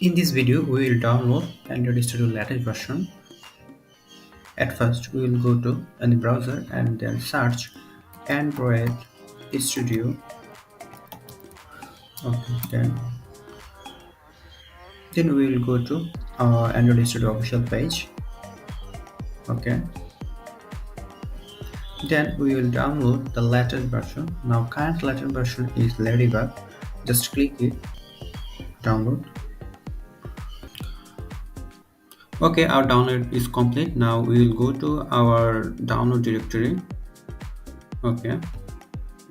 In this video, we will download Android Studio Latest version. At first, we will go to any browser and then search Android Studio. Okay, then we will go to our Android Studio official page. Okay, then we will download the latest version. Now, current latest version is Ladybug. Just click it, download. Okay, our download is complete. Now we will go to our download directory. Okay,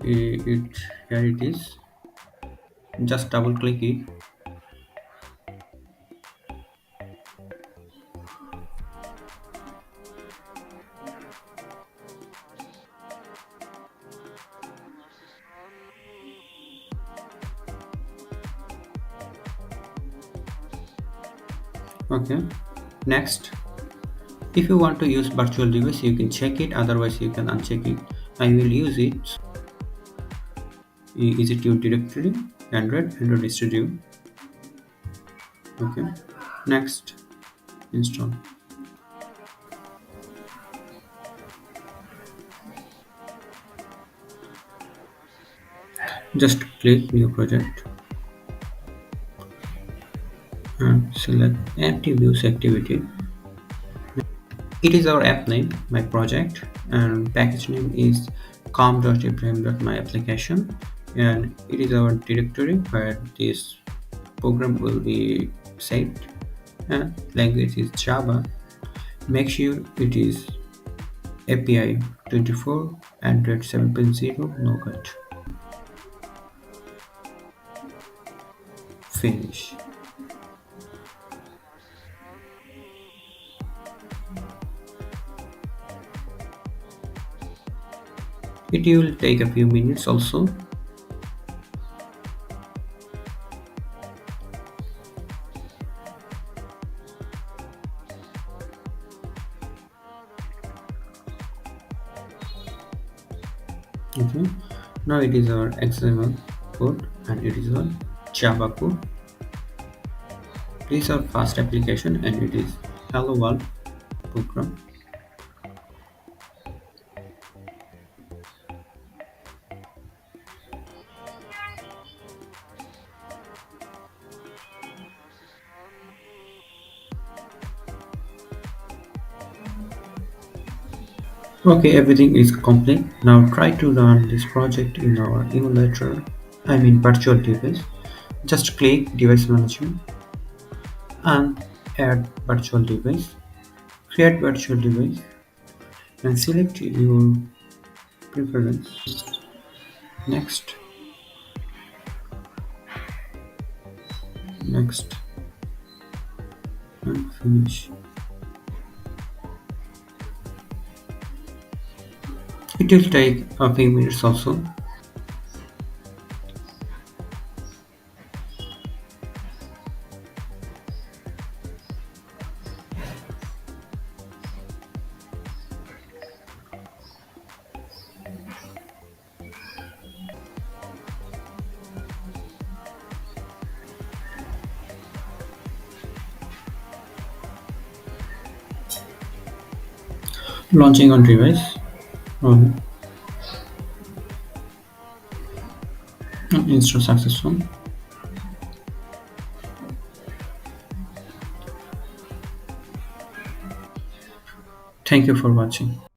it here it is. Just double click it. Okay, next, if you want to use virtual device you can check it, otherwise you can uncheck it. I will use it. Is it your directory? Android Studio. Okay, next, install. Just click new project and select active use activity. It is our app name, my project, and package name is com.ibrahim.myapplication, and it is our directory where this program will be saved, and language is Java. Make sure it is API 24, Android 7.0, Nougat. Finish. It will take a few minutes also. Okay, now it is our XML code and it is our Java code. This is our first application and it is Hello World program. Okay, everything is complete. Now try to run this project in our emulator, virtual device. Just click device management and add virtual device. Create virtual device and select your preference. Next, next, and finish. It will take a few minutes also. Launching on device. Um, Install successful. Thank you for watching.